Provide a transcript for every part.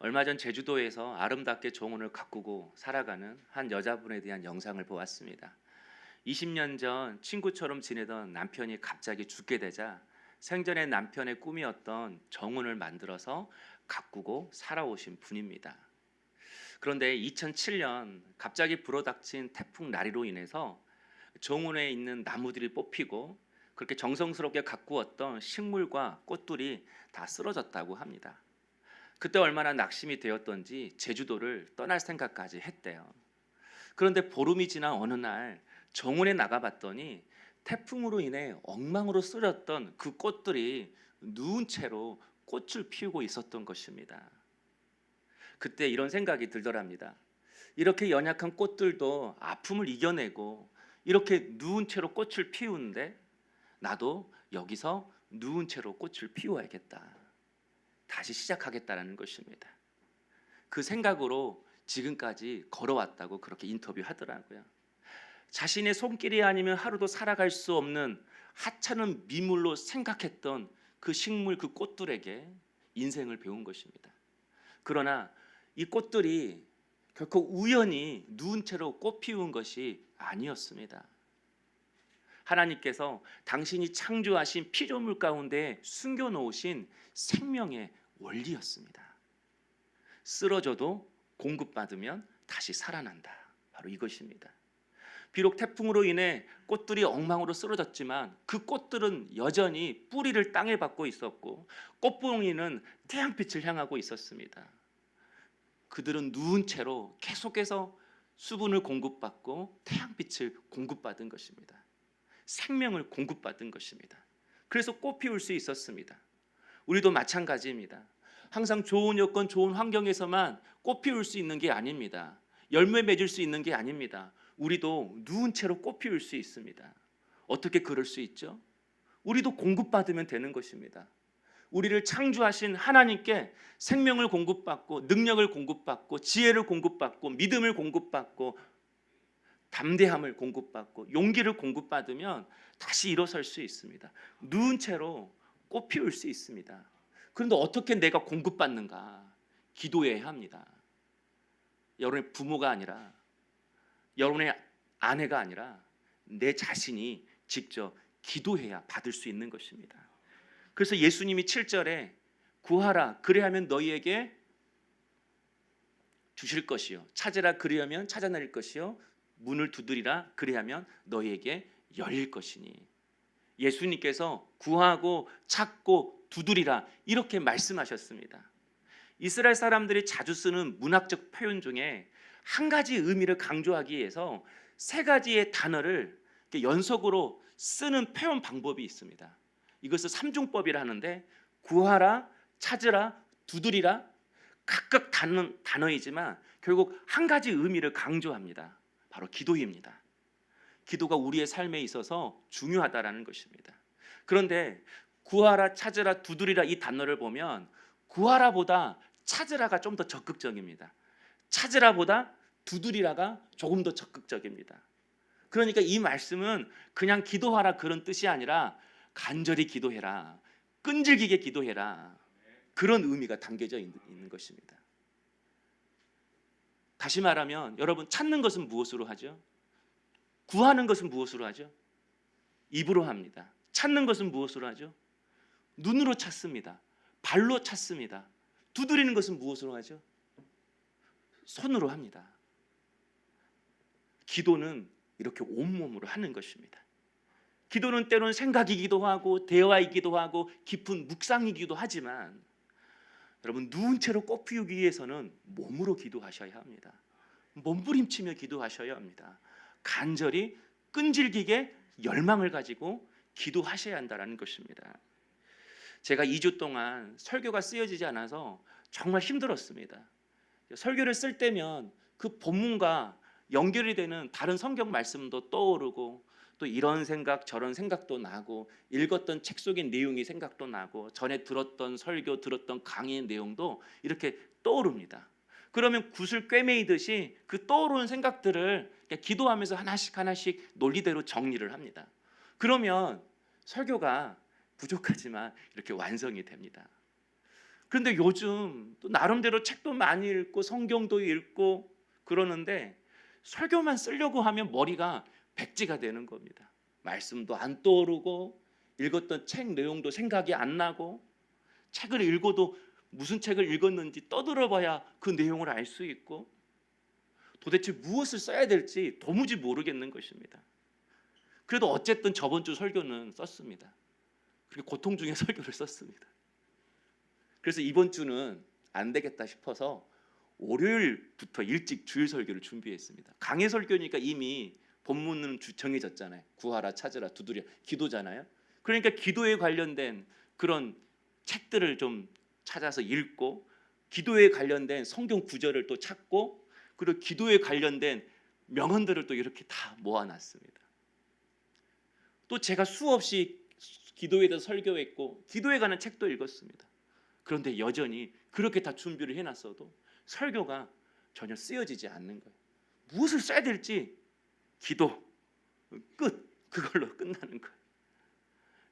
얼마 전 제주도에서 아름답게 정원을 가꾸고 살아가는 한 여자분에 대한 영상을 보았습니다. 20년 전 친구처럼 지내던 남편이 갑자기 죽게 되자 생전에 남편의 꿈이었던 정원을 만들어서 가꾸고 살아오신 분입니다. 그런데 2007년 갑자기 불어닥친 태풍 나리로 인해서 정원에 있는 나무들이 뽑히고 그렇게 정성스럽게 가꾸었던 식물과 꽃들이 다 쓰러졌다고 합니다. 그때 얼마나 낙심이 되었던지 제주도를 떠날 생각까지 했대요. 그런데 보름이 지난 어느 날 정원에 나가봤더니 태풍으로 인해 엉망으로 쓰러졌던 그 꽃들이 누운 채로 꽃을 피우고 있었던 것입니다. 그때 이런 생각이 들더랍니다. 이렇게 연약한 꽃들도 아픔을 이겨내고 이렇게 누운 채로 꽃을 피우는데 나도 여기서 누운 채로 꽃을 피워야겠다. 다시 시작하겠다라는 것입니다. 그 생각으로 지금까지 걸어왔다고 그렇게 인터뷰하더라고요. 자신의 손길이 아니면 하루도 살아갈 수 없는 하찮은 미물로 생각했던 그 식물, 그 꽃들에게 인생을 배운 것입니다. 그러나 이 꽃들이 결코 우연히 누운 채로 꽃 피운 것이 아니었습니다. 하나님께서 당신이 창조하신 피조물 가운데 숨겨놓으신 생명의 원리였습니다. 쓰러져도 공급받으면 다시 살아난다. 바로 이것입니다. 비록 태풍으로 인해 꽃들이 엉망으로 쓰러졌지만 그 꽃들은 여전히 뿌리를 땅에 박고 있었고 꽃봉이는 태양빛을 향하고 있었습니다. 그들은 누운 채로 계속해서 수분을 공급받고 태양빛을 공급받은 것입니다. 생명을 공급받은 것입니다. 그래서 꽃 피울 수 있었습니다. 우리도 마찬가지입니다. 항상 좋은 여건, 좋은 환경에서만 꽃 피울 수 있는 게 아닙니다. 열매 맺을 수 있는 게 아닙니다. 우리도 누운 채로 꽃 피울 수 있습니다. 어떻게 그럴 수 있죠? 우리도 공급받으면 되는 것입니다. 우리를 창조하신 하나님께 생명을 공급받고 능력을 공급받고 지혜를 공급받고 믿음을 공급받고 담대함을 공급받고 용기를 공급받으면 다시 일어설 수 있습니다. 누운 채로 꽃 피울 수 있습니다. 그런데 어떻게 내가 공급받는가? 기도해야 합니다. 여러분의 부모가 아니라 여러분의 아내가 아니라 내 자신이 직접 기도해야 받을 수 있는 것입니다. 그래서 예수님이 7절에 구하라 그리하면 너희에게 주실 것이요 찾으라 그리하면 찾아낼 것이요 문을 두드리라 그리하면 너희에게 열릴 것이니 예수님께서 구하고 찾고 두드리라 이렇게 말씀하셨습니다. 이스라엘 사람들이 자주 쓰는 문학적 표현 중에 한 가지 의미를 강조하기 위해서 세 가지의 단어를 연속으로 쓰는 표현 방법이 있습니다. 이것을 삼중법이라 하는데 구하라, 찾으라, 두드리라 각각 단어이지만 결국 한 가지 의미를 강조합니다. 바로 기도입니다. 기도가 우리의 삶에 있어서 중요하다라는 것입니다. 그런데 구하라, 찾으라, 두드리라 이 단어를 보면 구하라보다 찾으라가 좀 더 적극적입니다. 찾으라보다 두드리라가 조금 더 적극적입니다. 그러니까 이 말씀은 그냥 기도하라 그런 뜻이 아니라 간절히 기도해라, 끈질기게 기도해라 그런 의미가 담겨져 있는 것입니다. 다시 말하면 여러분 찾는 것은 무엇으로 하죠? 구하는 것은 무엇으로 하죠? 입으로 합니다. 찾는 것은 무엇으로 하죠? 눈으로 찾습니다. 발로 찾습니다. 두드리는 것은 무엇으로 하죠? 손으로 합니다. 기도는 이렇게 온몸으로 하는 것입니다. 기도는 때로는 생각이기도 하고 대화이기도 하고 깊은 묵상이기도 하지만 여러분 누운 채로 꽃 피우기 위해서는 몸으로 기도하셔야 합니다. 몸부림치며 기도하셔야 합니다. 간절히 끈질기게 열망을 가지고 기도하셔야 한다는 것입니다. 제가 2주 동안 설교가 쓰여지지 않아서 정말 힘들었습니다. 설교를 쓸 때면 그 본문과 연결이 되는 다른 성경 말씀도 떠오르고 또 이런 생각 저런 생각도 나고 읽었던 책 속의 내용이 생각도 나고 전에 들었던 설교 들었던 강의의 내용도 이렇게 떠오릅니다. 그러면 굿을 꿰매이듯이 그 떠오르는 생각들을 기도하면서 하나씩 하나씩 논리대로 정리를 합니다. 그러면 설교가 부족하지만 이렇게 완성이 됩니다. 그런데 요즘 또 나름대로 책도 많이 읽고 성경도 읽고 그러는데 설교만 쓰려고 하면 머리가 백지가 되는 겁니다. 말씀도 안 떠오르고 읽었던 책 내용도 생각이 안 나고 책을 읽어도 무슨 책을 읽었는지 떠들어봐야 그 내용을 알 수 있고 도대체 무엇을 써야 될지 도무지 모르겠는 것입니다. 그래도 어쨌든 저번 주 설교는 썼습니다. 그리고 고통 중에 설교를 썼습니다. 그래서 이번 주는 안 되겠다 싶어서 월요일부터 일찍 주일 설교를 준비했습니다. 강해 설교니까 이미 본문은 정해졌잖아요. 구하라, 찾으라, 두드려, 기도잖아요. 그러니까 기도에 관련된 그런 책들을 좀 찾아서 읽고 기도에 관련된 성경 구절을 또 찾고 그리고 기도에 관련된 명언들을 또 이렇게 다 모아놨습니다. 또 제가 수없이 기도에 대해서 설교했고 기도에 관한 책도 읽었습니다. 그런데 여전히 그렇게 다 준비를 해놨어도 설교가 전혀 쓰여지지 않는 거예요. 무엇을 써야 될지 기도 끝 그걸로 끝나는 거예요.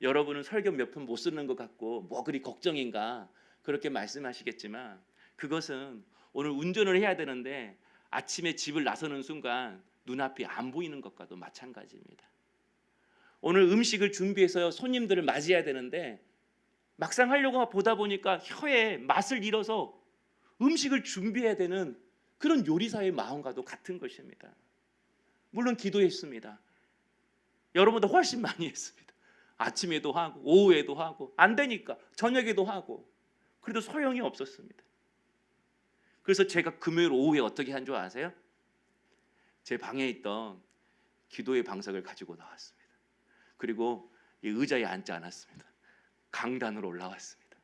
여러분은 설교 몇 편 못 쓰는 것 같고 뭐 그리 걱정인가 그렇게 말씀하시겠지만 그것은 오늘 운전을 해야 되는데 아침에 집을 나서는 순간 눈앞이 안 보이는 것과도 마찬가지입니다. 오늘 음식을 준비해서 손님들을 맞이해야 되는데 막상 하려고 보다 보니까 혀에 맛을 잃어서 음식을 준비해야 되는 그런 요리사의 마음과도 같은 것입니다. 물론 기도했습니다. 여러분보다 훨씬 많이 했습니다. 아침에도 하고 오후에도 하고 안 되니까 저녁에도 하고 그래도 소용이 없었습니다. 그래서 제가 금요일 오후에 어떻게 한 줄 아세요? 제 방에 있던 기도의 방석을 가지고 나왔습니다. 그리고 이 의자에 앉지 않았습니다. 강단으로 올라왔습니다.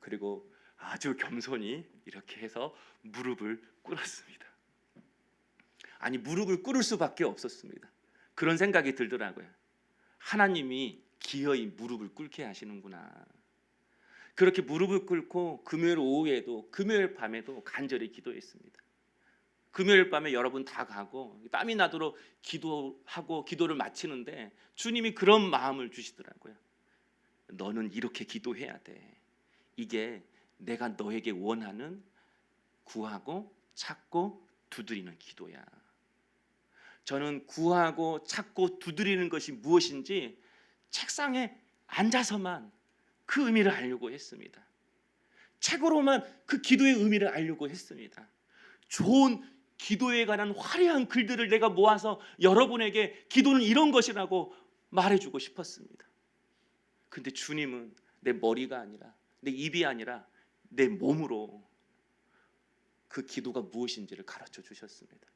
그리고 아주 겸손히 이렇게 해서 무릎을 꿇었습니다. 아니 무릎을 꿇을 수밖에 없었습니다. 그런 생각이 들더라고요. 하나님이 기어이 무릎을 꿇게 하시는구나. 그렇게 무릎을 꿇고 금요일 오후에도 금요일 밤에도 간절히 기도했습니다. 금요일 밤에 여러분 다 가고 땀이 나도록 기도하고 기도를 마치는데 주님이 그런 마음을 주시더라고요. 너는 이렇게 기도해야 돼. 이게 내가 너에게 원하는 구하고 찾고 두드리는 기도야. 저는 구하고 찾고 두드리는 것이 무엇인지 책상에 앉아서만 그 의미를 알려고 했습니다. 책으로만 그 기도의 의미를 알려고 했습니다. 좋은 기도에 관한 화려한 글들을 내가 모아서 여러분에게 기도는 이런 것이라고 말해주고 싶었습니다. 근데 주님은 내 머리가 아니라 내 입이 아니라 내 몸으로 그 기도가 무엇인지를 가르쳐 주셨습니다.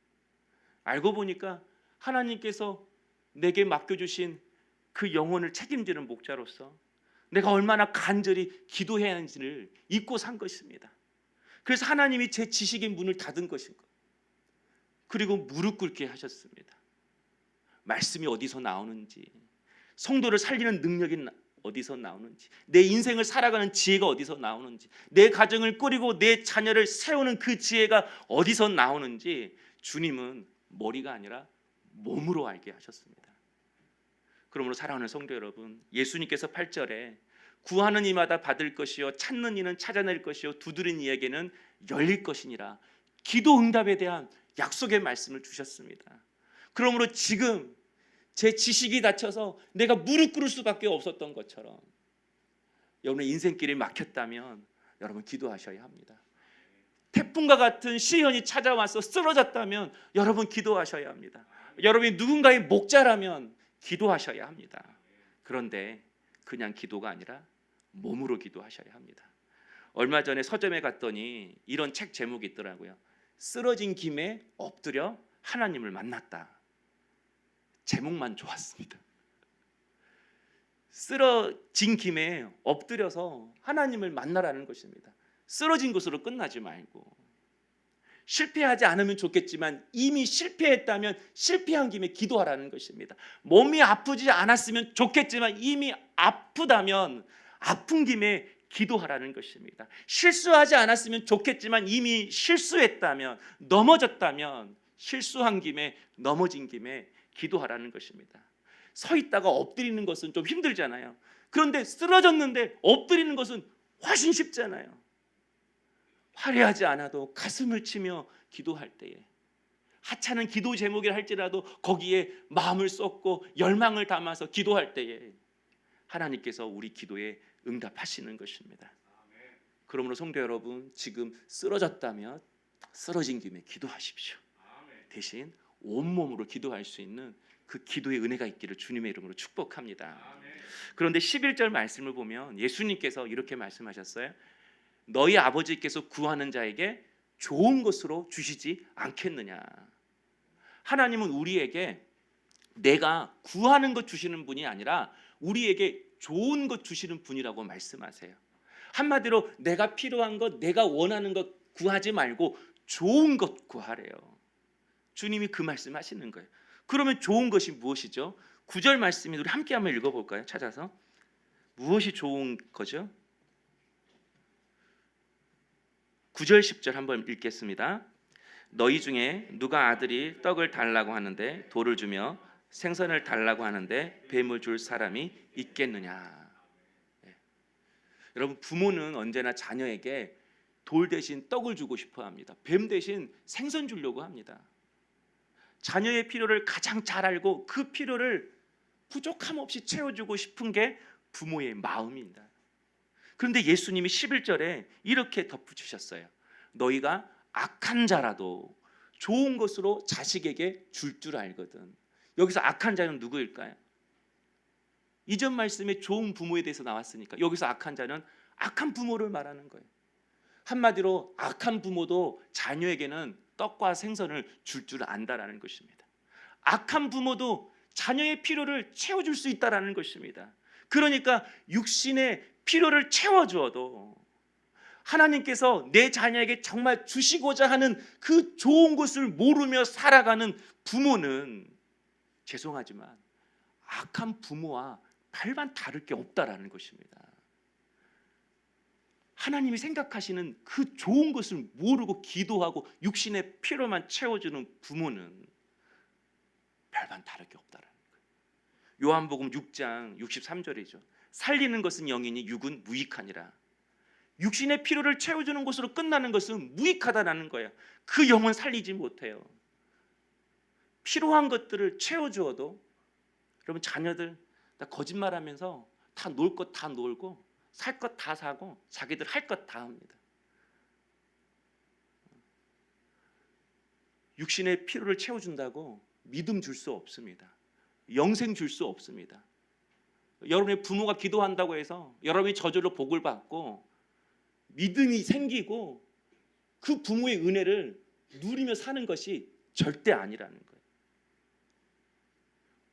알고 보니까 하나님께서 내게 맡겨주신 그 영혼을 책임지는 목자로서 내가 얼마나 간절히 기도해야 하는지를 잊고 산 것입니다. 그래서 하나님이 제 지식의 문을 닫은 것인 것. 그리고 무릎 꿇게 하셨습니다. 말씀이 어디서 나오는지, 성도를 살리는 능력이 어디서 나오는지, 내 인생을 살아가는 지혜가 어디서 나오는지, 내 가정을 꾸리고 내 자녀를 세우는 그 지혜가 어디서 나오는지 주님은 머리가 아니라 몸으로 알게 하셨습니다. 그러므로 사랑하는 성도 여러분, 예수님께서 8절에 구하는 이마다 받을 것이요 찾는 이는 찾아낼 것이요 두드리는 이에게는 열릴 것이니라 기도 응답에 대한 약속의 말씀을 주셨습니다. 그러므로 지금 제 지식이 닫혀서 내가 무릎 꿇을 수밖에 없었던 것처럼 여러분의 인생길이 막혔다면 여러분 기도하셔야 합니다. 태풍과 같은 시련이 찾아와서 쓰러졌다면 여러분 기도하셔야 합니다. 여러분이 누군가의 목자라면 기도하셔야 합니다. 그런데 그냥 기도가 아니라 몸으로 기도하셔야 합니다. 얼마 전에 서점에 갔더니 이런 책 제목이 있더라고요. 쓰러진 김에 엎드려 하나님을 만났다. 제목만 좋았습니다. 쓰러진 김에 엎드려서 하나님을 만나라는 것입니다. 쓰러진 것으로 끝나지 말고 실패하지 않으면 좋겠지만 이미 실패했다면 실패한 김에 기도하라는 것입니다. 몸이 아프지 않았으면 좋겠지만 이미 아프다면 아픈 김에 기도하라는 것입니다. 실수하지 않았으면 좋겠지만 이미 실수했다면 넘어졌다면 실수한 김에 넘어진 김에 기도하라는 것입니다. 서 있다가 엎드리는 것은 좀 힘들잖아요. 그런데 쓰러졌는데 엎드리는 것은 훨씬 쉽잖아요. 화려하지 않아도 가슴을 치며 기도할 때에, 하찮은 기도 제목이라 할지라도 거기에 마음을 쏟고 열망을 담아서 기도할 때에 하나님께서 우리 기도에 응답하시는 것입니다. 그러므로 성도 여러분, 지금 쓰러졌다면 쓰러진 김에 기도하십시오. 대신 온몸으로 기도할 수 있는 그 기도의 은혜가 있기를 주님의 이름으로 축복합니다. 그런데 11절 말씀을 보면 예수님께서 이렇게 말씀하셨어요. 너희 아버지께서 구하는 자에게 좋은 것으로 주시지 않겠느냐. 하나님은 우리에게 내가 구하는 것 주시는 분이 아니라 우리에게 좋은 것 주시는 분이라고 말씀하세요. 한마디로 내가 필요한 것, 내가 원하는 것 구하지 말고 좋은 것 구하래요. 주님이 그 말씀하시는 거예요. 그러면 좋은 것이 무엇이죠? 9절 말씀이 우리 함께 한번 읽어볼까요? 찾아서. 무엇이 좋은 거죠? 9절 10절 한번 읽겠습니다. 너희 중에 누가 아들이 떡을 달라고 하는데 돌을 주며 생선을 달라고 하는데 뱀을 줄 사람이 있겠느냐. 네. 여러분, 부모는 언제나 자녀에게 돌 대신 떡을 주고 싶어 합니다. 뱀 대신 생선 주려고 합니다. 자녀의 필요를 가장 잘 알고 그 필요를 부족함 없이 채워주고 싶은 게 부모의 마음입니다. 그런데 예수님이 11절에 이렇게 덧붙이셨어요. 너희가 악한 자라도 좋은 것으로 자식에게 줄 줄 알거든. 여기서 악한 자는 누구일까요? 이전 말씀에 좋은 부모에 대해서 나왔으니까 여기서 악한 자는 악한 부모를 말하는 거예요. 한마디로 악한 부모도 자녀에게는 떡과 생선을 줄 줄 안다라는 것입니다. 악한 부모도 자녀의 필요를 채워줄 수 있다라는 것입니다. 그러니까 육신의 필요를 채워주어도 하나님께서 내 자녀에게 정말 주시고자 하는 그 좋은 것을 모르며 살아가는 부모는 죄송하지만 악한 부모와 별반 다를 게 없다라는 것입니다. 하나님이 생각하시는 그 좋은 것을 모르고 기도하고 육신의 필요만 채워주는 부모는 별반 다를 게 없다라는 거예요. 요한복음 6장 63절이죠. 살리는 것은 영이니 육은 무익하니라. 육신의 필요를 채워주는 것으로 끝나는 것은 무익하다라는 거예요. 그 영은 살리지 못해요. 필요한 것들을 채워주어도, 여러분, 자녀들 다 거짓말하면서 다 놀 것 다 놀고 살 것 다 사고 자기들 할 것 다 합니다. 육신의 필요를 채워준다고 믿음 줄 수 없습니다. 영생 줄 수 없습니다. 여러분의 부모가 기도한다고 해서 여러분이 저절로 복을 받고 믿음이 생기고 그 부모의 은혜를 누리며 사는 것이 절대 아니라는 거예요.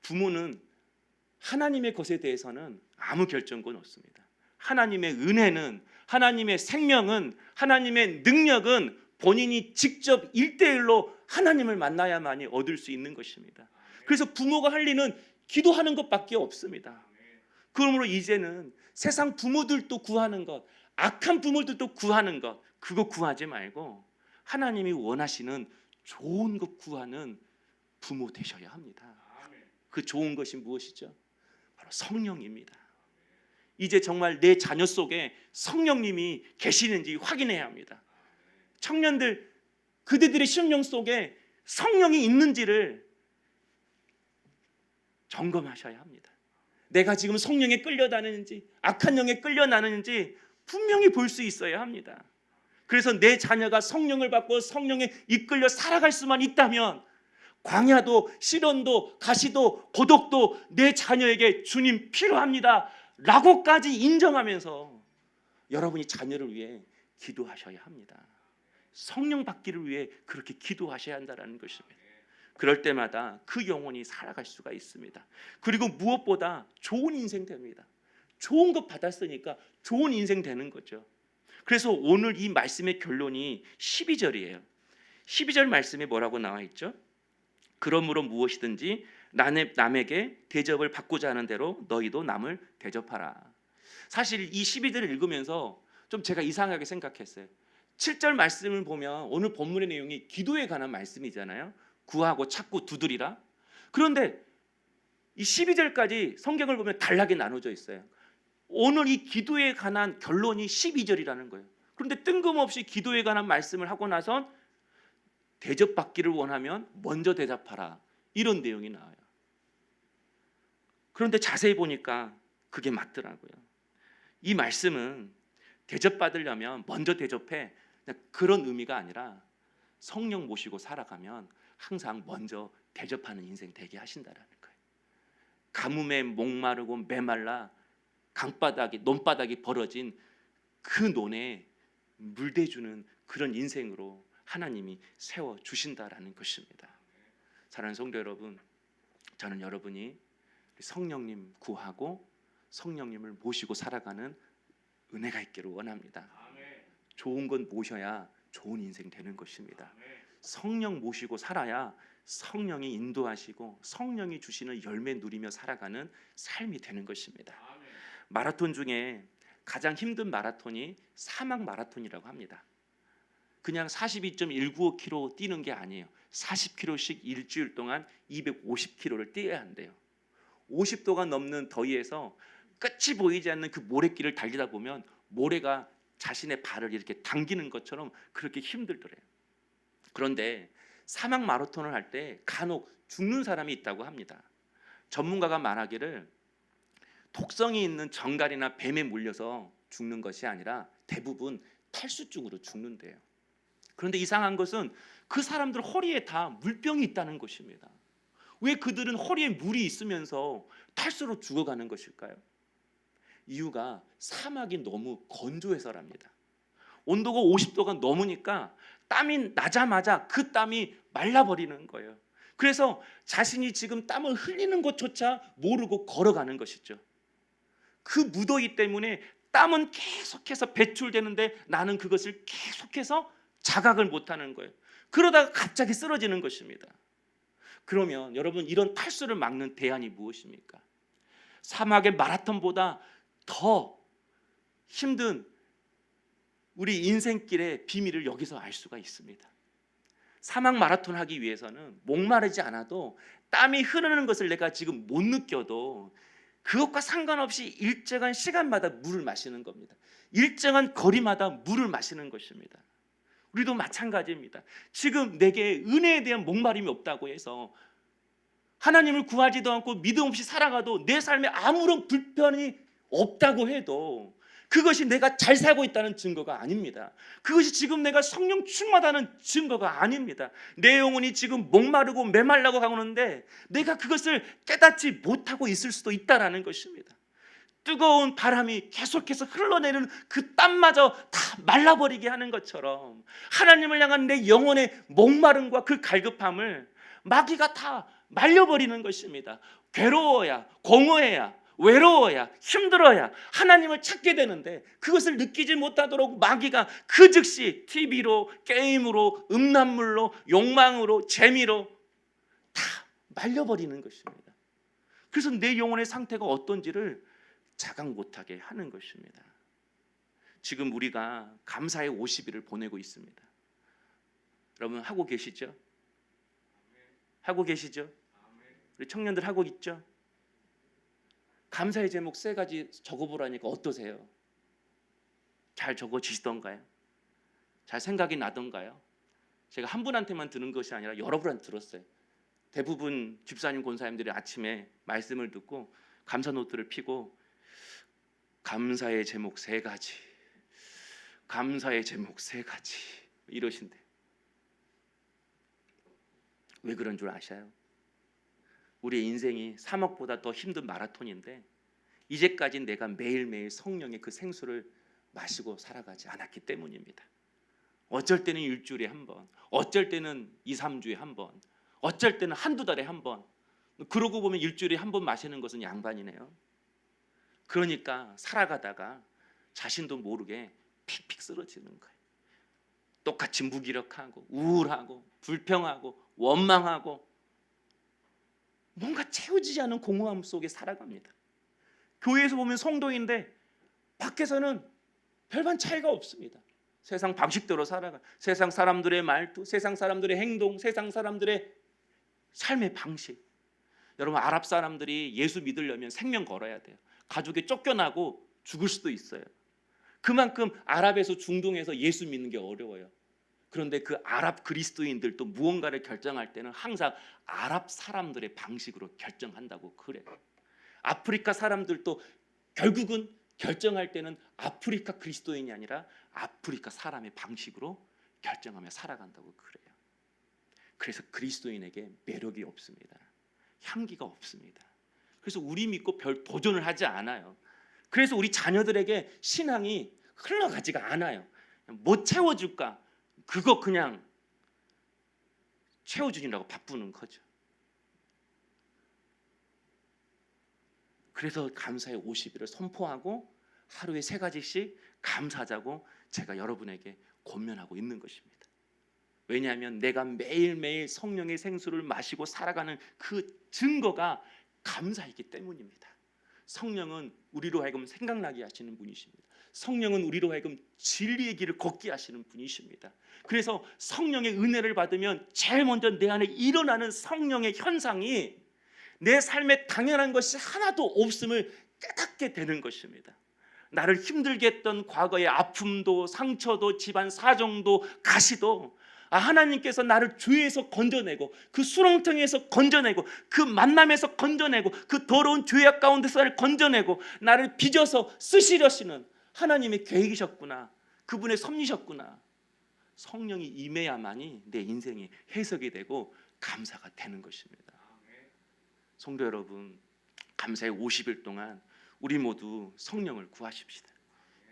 부모는 하나님의 것에 대해서는 아무 결정권 없습니다. 하나님의 은혜는, 하나님의 생명은, 하나님의 능력은 본인이 직접 1대1로 하나님을 만나야만이 얻을 수 있는 것입니다. 그래서 부모가 할 일은 기도하는 것밖에 없습니다. 그러므로 이제는 세상 부모들도 구하는 것, 악한 부모들도 구하는 것, 그거 구하지 말고 하나님이 원하시는 좋은 것 구하는 부모 되셔야 합니다. 그 좋은 것이 무엇이죠? 바로 성령입니다. 이제 정말 내 자녀 속에 성령님이 계시는지 확인해야 합니다. 청년들, 그대들의 심령 속에 성령이 있는지를 점검하셔야 합니다. 내가 지금 성령에 끌려다니는지 악한 영에 끌려나는지 분명히 볼 수 있어야 합니다. 그래서 내 자녀가 성령을 받고 성령에 이끌려 살아갈 수만 있다면 광야도 시련도 가시도 고독도 내 자녀에게 주님 필요합니다 라고까지 인정하면서 여러분이 자녀를 위해 기도하셔야 합니다. 성령 받기를 위해 그렇게 기도하셔야 한다는 것입니다. 그럴 때마다 그 영혼이 살아갈 수가 있습니다. 그리고 무엇보다 좋은 인생 됩니다. 좋은 것 받았으니까 좋은 인생 되는 거죠. 그래서 오늘 이 말씀의 결론이 12절이에요. 12절 말씀에 뭐라고 나와 있죠? 그러므로 무엇이든지 남에게 대접을 받고자 하는 대로 너희도 남을 대접하라. 사실 이 12절을 읽으면서 좀 제가 이상하게 생각했어요. 7절 말씀을 보면 오늘 본문의 내용이 기도에 관한 말씀이잖아요. 구하고 찾고 두드리라. 그런데 이 12절까지 성경을 보면 단락에 나눠져 있어요. 오늘 이 기도에 관한 결론이 12절이라는 거예요. 그런데 뜬금없이 기도에 관한 말씀을 하고 나선 대접받기를 원하면 먼저 대접하라, 이런 내용이 나와요. 그런데 자세히 보니까 그게 맞더라고요. 이 말씀은 대접받으려면 먼저 대접해, 그런 의미가 아니라 성령 모시고 살아가면 항상 먼저 대접하는 인생 되게 하신다라는 거예요. 가뭄에 목마르고 메말라 논바닥이 벌어진 그 논에 물대주는 그런 인생으로 하나님이 세워주신다라는 것입니다. 사랑하는 성도 여러분, 저는 여러분이 성령님 구하고 성령님을 모시고 살아가는 은혜가 있기를 원합니다. 좋은 건 모셔야 좋은 인생 되는 것입니다. 성령 모시고 살아야 성령이 인도하시고 성령이 주시는 열매 누리며 살아가는 삶이 되는 것입니다. 마라톤 중에 가장 힘든 마라톤이 사막 마라톤이라고 합니다. 그냥 42.195km 뛰는 게 아니에요. 40km씩 일주일 동안 250km를 뛰어야 한대요. 50도가 넘는 더위에서 끝이 보이지 않는 그 모래길을 달리다 보면 모래가 자신의 발을 이렇게 당기는 것처럼 그렇게 힘들더래요. 그런데 사막 마라톤을 할 때 간혹 죽는 사람이 있다고 합니다. 전문가가 말하기를 독성이 있는 정갈이나 뱀에 물려서 죽는 것이 아니라 대부분 탈수증으로 죽는데요. 그런데 이상한 것은 그 사람들 허리에 다 물병이 있다는 것입니다. 왜 그들은 허리에 물이 있으면서 탈수로 죽어가는 것일까요? 이유가 사막이 너무 건조해서랍니다. 온도가 50도가 넘으니까 땀이 나자마자 그 땀이 말라버리는 거예요. 그래서 자신이 지금 땀을 흘리는 것조차 모르고 걸어가는 것이죠. 그 무더위 때문에 땀은 계속해서 배출되는데 나는 그것을 계속해서 자각을 못하는 거예요. 그러다가 갑자기 쓰러지는 것입니다. 그러면 여러분, 이런 탈수를 막는 대안이 무엇입니까? 사막의 마라톤보다 더 힘든 우리 인생길의 비밀을 여기서 알 수가 있습니다. 사막 마라톤 하기 위해서는 목마르지 않아도 땀이 흐르는 것을 내가 지금 못 느껴도 그것과 상관없이 일정한 시간마다 물을 마시는 겁니다. 일정한 거리마다 물을 마시는 것입니다. 우리도 마찬가지입니다. 지금 내게 은혜에 대한 목마름이 없다고 해서 하나님을 구하지도 않고 믿음 없이 살아가도 내 삶에 아무런 불편이 없다고 해도 그것이 내가 잘 살고 있다는 증거가 아닙니다. 그것이 지금 내가 성령 충만하다는 증거가 아닙니다. 내 영혼이 지금 목마르고 메말라고 가는데 내가 그것을 깨닫지 못하고 있을 수도 있다는 것입니다. 뜨거운 바람이 계속해서 흘러내리는 그 땀마저 다 말라버리게 하는 것처럼 하나님을 향한 내 영혼의 목마름과 그 갈급함을 마귀가 다 말려버리는 것입니다. 괴로워야, 공허해야, 외로워야, 힘들어야 하나님을 찾게 되는데 그것을 느끼지 못하도록 마귀가 그 즉시 TV로, 게임으로, 음란물로, 욕망으로, 재미로 다 말려버리는 것입니다. 그래서 내 영혼의 상태가 어떤지를 자각 못하게 하는 것입니다. 지금 우리가 감사의 50일을 보내고 있습니다. 여러분 하고 계시죠? 하고 계시죠? 우리 청년들 하고 있죠? 감사의 제목 3가지 적어보라니까 어떠세요? 잘 적어지시던가요? 잘 생각이 나던가요? 제가 한 분한테만 들은 것이 아니라 여러분한테 들었어요. 대부분 집사님, 권사님들이 아침에 말씀을 듣고 감사 노트를 펴고 감사의 제목 3가지, 감사의 제목 3가지 이러신대. 왜 그런 줄 아셔요? 우리의 인생이 사막보다 더 힘든 마라톤인데 이제까지 내가 매일매일 성령의 그 생수를 마시고 살아가지 않았기 때문입니다. 어쩔 때는 일주일에 한 번, 어쩔 때는 2, 3주에 한 번, 어쩔 때는 한두 달에 한 번. 그러고 보면 일주일에 한 번 마시는 것은 양반이네요. 그러니까 살아가다가 자신도 모르게 픽픽 쓰러지는 거예요. 똑같이 무기력하고 우울하고 불평하고 원망하고 뭔가 채워지지 않은 공허함 속에 살아갑니다. 교회에서 보면 성도인데 밖에서는 별반 차이가 없습니다. 세상 방식대로 살아가, 세상 사람들의 말투, 세상 사람들의 행동, 세상 사람들의 삶의 방식. 여러분, 아랍 사람들이 예수 믿으려면 생명 걸어야 돼요. 가족이 쫓겨나고 죽을 수도 있어요. 그만큼 아랍에서 중동에서 예수 믿는 게 어려워요. 그런데 그 아랍 그리스도인들도 무언가를 결정할 때는 항상 아랍 사람들의 방식으로 결정한다고 그래요. 아프리카 사람들도 결국은 결정할 때는 아프리카 그리스도인이 아니라 아프리카 사람의 방식으로 결정하며 살아간다고 그래요. 그래서 그리스도인에게 매력이 없습니다. 향기가 없습니다. 그래서 우리 믿고 별 도전을 하지 않아요. 그래서 우리 자녀들에게 신앙이 흘러가지가 않아요. 뭐 채워줄까? 그거 그냥 채워주느라고 바쁘는 거죠. 그래서 감사의 50일을 선포하고 하루에 3가지씩 감사하자고 제가 여러분에게 권면하고 있는 것입니다. 왜냐하면 내가 매일매일 성령의 생수를 마시고 살아가는 그 증거가 감사이기 때문입니다. 성령은 우리로 하여금 생각나게 하시는 분이십니다. 성령은 우리로 하여금 진리의 길을 걷게 하시는 분이십니다. 그래서 성령의 은혜를 받으면 제일 먼저 내 안에 일어나는 성령의 현상이 내 삶에 당연한 것이 하나도 없음을 깨닫게 되는 것입니다. 나를 힘들게 했던 과거의 아픔도 상처도 집안 사정도 가시도 하나님께서 나를 죄에서 건져내고 그 수렁텅이에서 건져내고 그 만남에서 건져내고 그 더러운 죄악 가운데서 나를 건져내고 나를 빚어서 쓰시려시는 하나님의 계획이셨구나. 그분의 섭리셨구나. 성령이 임해야만이 내 인생이 해석이 되고 감사가 되는 것입니다. 성도 여러분, 감사의 50일 동안 우리 모두 성령을 구하십시다.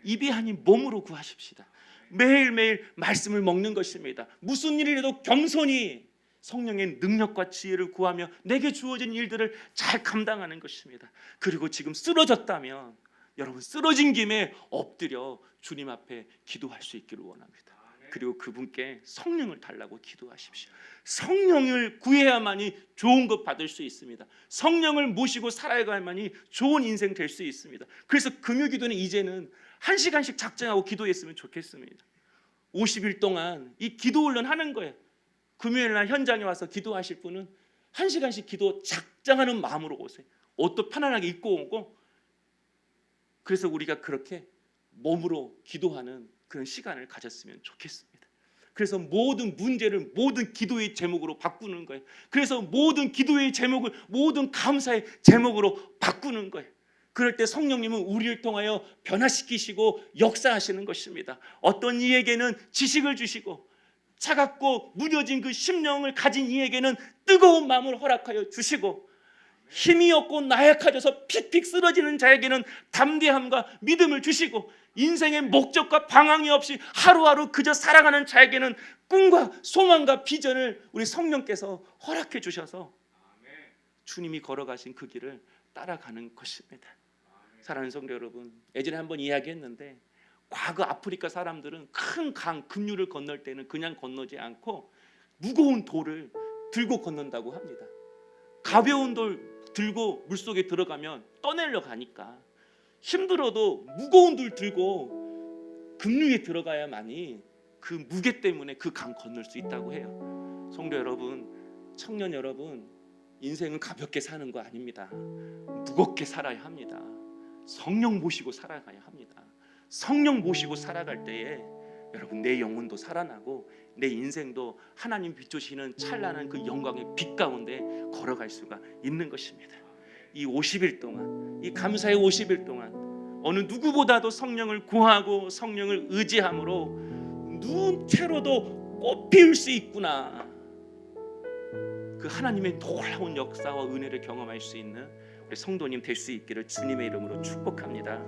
입이 아닌 몸으로 구하십시다. 매일매일 말씀을 먹는 것입니다. 무슨 일이라도 겸손히 성령의 능력과 지혜를 구하며 내게 주어진 일들을 잘 감당하는 것입니다. 그리고 지금 쓰러졌다면 여러분 쓰러진 김에 엎드려 주님 앞에 기도할 수 있기를 원합니다. 그리고 그분께 성령을 달라고 기도하십시오. 성령을 구해야만이 좋은 것 받을 수 있습니다. 성령을 모시고 살아가야만이 좋은 인생 될 수 있습니다. 그래서 금요기도는 이제는 1시간씩 작정하고 기도했으면 좋겠습니다. 50일 동안 이 기도 훈련 하는 거예요. 금요일날 현장에 와서 기도하실 분은 1시간씩 기도 작정하는 마음으로 오세요. 옷도 편안하게 입고 오고, 그래서 우리가 그렇게 몸으로 기도하는 그런 시간을 가졌으면 좋겠습니다. 그래서 모든 문제를 모든 기도의 제목으로 바꾸는 거예요. 그래서 모든 기도의 제목을 모든 감사의 제목으로 바꾸는 거예요. 그럴 때 성령님은 우리를 통하여 변화시키시고 역사하시는 것입니다. 어떤 이에게는 지식을 주시고 차갑고 무뎌진 그 심령을 가진 이에게는 뜨거운 마음을 허락하여 주시고, 힘이 없고 나약해져서 픽픽 쓰러지는 자에게는 담대함과 믿음을 주시고, 인생의 목적과 방향이 없이 하루하루 그저 살아가는 자에게는 꿈과 소망과 비전을 우리 성령께서 허락해 주셔서 주님이 걸어가신 그 길을 따라가는 것입니다. 사랑하는 성도 여러분, 예전에 한번 이야기했는데 과거 아프리카 사람들은 큰 강 급류를 건널 때는 그냥 건너지 않고 무거운 돌을 들고 건넌다고 합니다. 가벼운 돌 들고 물속에 들어가면 떠내려 가니까 힘들어도 무거운 돌 들고 급류에 들어가야만이 그 무게 때문에 그 강 건널 수 있다고 해요. 성도 여러분, 청년 여러분, 인생은 가볍게 사는 거 아닙니다. 무겁게 살아야 합니다. 성령 모시고 살아가야 합니다. 성령 모시고 살아갈 때에 여러분 내 영혼도 살아나고 내 인생도 하나님 비추시는 찬란한 그 영광의 빛 가운데 걸어갈 수가 있는 것입니다. 이 50일 동안, 이 감사의 50일 동안 어느 누구보다도 성령을 구하고 성령을 의지함으로 눈채로도 꽃 피울 수 있구나, 그 하나님의 놀라운 역사와 은혜를 경험할 수 있는 우리 성도님 될 수 있기를 주님의 이름으로 축복합니다.